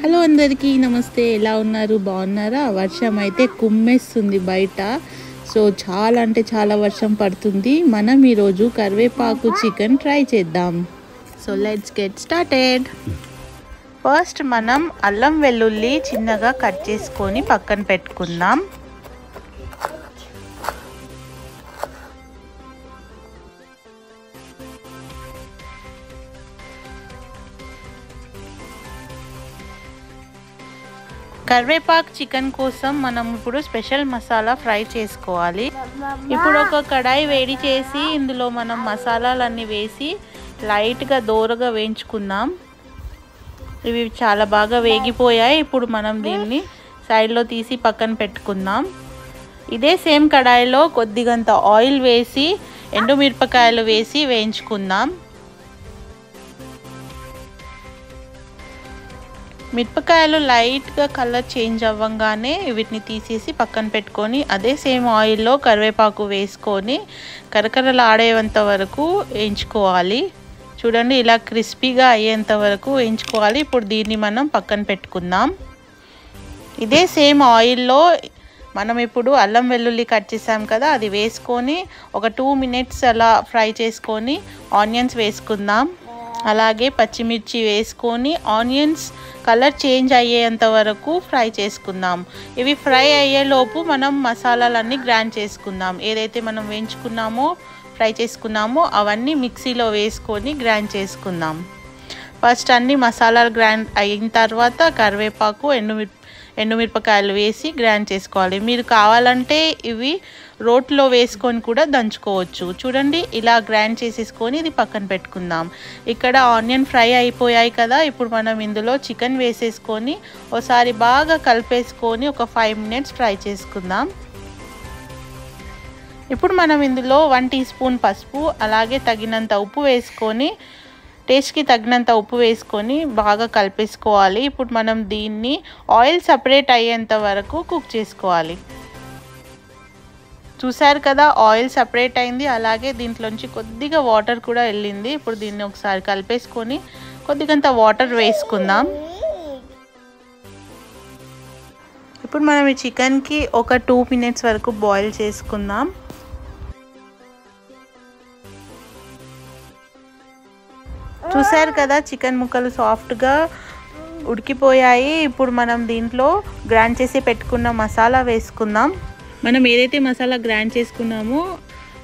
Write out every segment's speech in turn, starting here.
Hello అందరికీ నమస్తే. ఎలా ఉన్నారు? బాగున్నారా? వర్షం అయితే కుమ్మేస్తుంది బయట. సో చాలా అంటే చాలా వర్షం పడుతుంది. మనం ఈరోజు కరివేపాకు చికెన్ ట్రై చేద్దాం. So let's get started. First మనం అల్లం వెల్లుల్లి చిన్నగా కట్ చేసుకొని పక్కన పెట్టుకుందాం. కరివేపాకు చికెన్ కోసం మనం ఇప్పుడు స్పెషల్ మసాలా ఫ్రై చేసుకోవాలి. ఇప్పుడు ఒక కడాయి వేడి చేసి ఇందులో మనం మసాలాలన్నీ వేసి లైట్గా దోరగా వేయించుకుందాం. ఇవి చాలా బాగా వేగిపోయాయి. ఇప్పుడు మనం దీన్ని సైడ్లో తీసి పక్కన పెట్టుకుందాం. ఇదే సేమ్ కడాయిలో కొద్దిగంత ఆయిల్ వేసి ఎండుమిరపకాయలు వేసి వేయించుకుందాం. మిరపకాయలు లైట్గా కలర్ చేంజ్ అవ్వగానే వీటిని తీసేసి పక్కన పెట్టుకొని అదే సేమ్ ఆయిల్లో కరివేపాకు వేసుకొని కరకరలాడేంత వరకు వేయించుకోవాలి. చూడండి, ఇలా క్రిస్పీగా అయ్యేంత వరకు వేయించుకోవాలి. ఇప్పుడు దీన్ని మనం పక్కన పెట్టుకుందాం. ఇదే సేమ్ ఆయిల్లో మనం ఇప్పుడు అల్లం వెల్లుల్లి కట్ చేసాం కదా, అది వేసుకొని ఒక 2 minutes అలా ఫ్రై చేసుకొని ఆనియన్స్ వేసుకుందాం. అలాగే పచ్చిమిర్చి వేసుకొని ఆనియన్స్ కలర్ చేంజ్ అయ్యేంత వరకు ఫ్రై చేసుకుందాం. ఇవి ఫ్రై అయ్యేలోపు మనం మసాలాలన్నీ గ్రైండ్ చేసుకుందాం. ఏదైతే మనం వేయించుకున్నామో ఫ్రై చేసుకున్నామో అవన్నీ మిక్సీలో వేసుకొని గ్రైండ్ చేసుకుందాం. ఫస్ట్ అన్ని మసాలాలు గ్రైండ్ అయిన తర్వాత కరివేపాకు ఎండుమిరపకాయలు వేసి గ్రైండ్ చేసుకోవాలి. మీరు కావాలంటే ఇవి రోట్లో వేసుకొని కూడా దంచుకోవచ్చు. చూడండి, ఇలా గ్రైండ్ చేసేసుకొని ఇది పక్కన పెట్టుకుందాం. ఇక్కడ ఆనియన్ ఫ్రై అయిపోయాయి కదా, ఇప్పుడు మనం ఇందులో చికెన్ వేసేసుకొని ఒకసారి బాగా కలిపేసుకొని ఒక 5 minutes ఫ్రై చేసుకుందాం. ఇప్పుడు మనం ఇందులో 1 teaspoon పసుపు అలాగే తగినంత ఉప్పు వేసుకొని టేస్ట్కి తగినంత ఉప్పు వేసుకొని బాగా కలిపేసుకోవాలి. ఇప్పుడు మనం దీన్ని ఆయిల్ సపరేట్ అయ్యేంత వరకు కుక్ చేసుకోవాలి. చూసారు కదా, ఆయిల్ సపరేట్ అయింది. అలాగే దీంట్లోంచి కొద్దిగా వాటర్ కూడా వెళ్ళింది. ఇప్పుడు దీన్ని ఒకసారి కలిపేసుకొని కొద్దిగంత వాటర్ వేసుకుందాం. ఇప్పుడు మనం ఈ చికెన్కి ఒక 2 minutes వరకు బాయిల్ చేసుకుందాం. చూసారు కదా, చికెన్ ముక్కలు సాఫ్ట్గా ఉడికిపోయాయి. ఇప్పుడు మనం దీంట్లో గ్రైండ్ చేసి పెట్టుకున్న మసాలా వేసుకుందాం. మనం ఏదైతే మసాలా గ్రైండ్ చేసుకున్నామో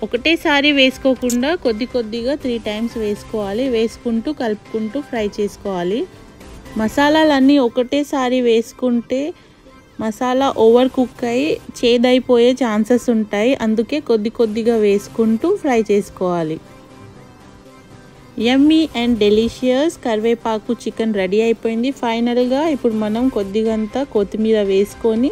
ఒకటేసారి వేసుకోకుండా కొద్దిగా 3 times వేసుకోవాలి. వేసుకుంటూ కలుపుకుంటూ ఫ్రై చేసుకోవాలి. మసాలాలన్నీ ఒకటేసారి వేసుకుంటే మసాలా ఓవర్ కుక్ అయ్యి చేదైపోయే ఛాన్సెస్ ఉంటాయి. అందుకే కొద్దిగా వేసుకుంటూ ఫ్రై చేసుకోవాలి. యమ్మీ అండ్ డెలిషియస్ కరివేపాకు చికెన్ రెడీ అయిపోయింది. ఫైనల్గా ఇప్పుడు మనం కొద్దిగంత కొత్తిమీర వేసుకొని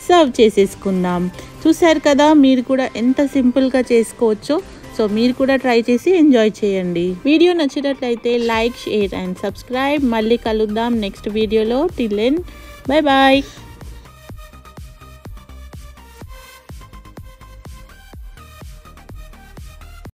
సర్వ్ చేసేసుకుందాం. చూసారు కదా, మీరు కూడా ఎంత సింపుల్గా చేసుకోవచ్చో. సో మీరు కూడా ట్రై చేసి ఎంజాయ్ చేయండి. వీడియో నచ్చినట్లయితే లైక్, షేర్ అండ్ సబ్స్క్రైబ్. మళ్ళీ కలుద్దాం నెక్స్ట్ వీడియోలో. Till then, bye bye.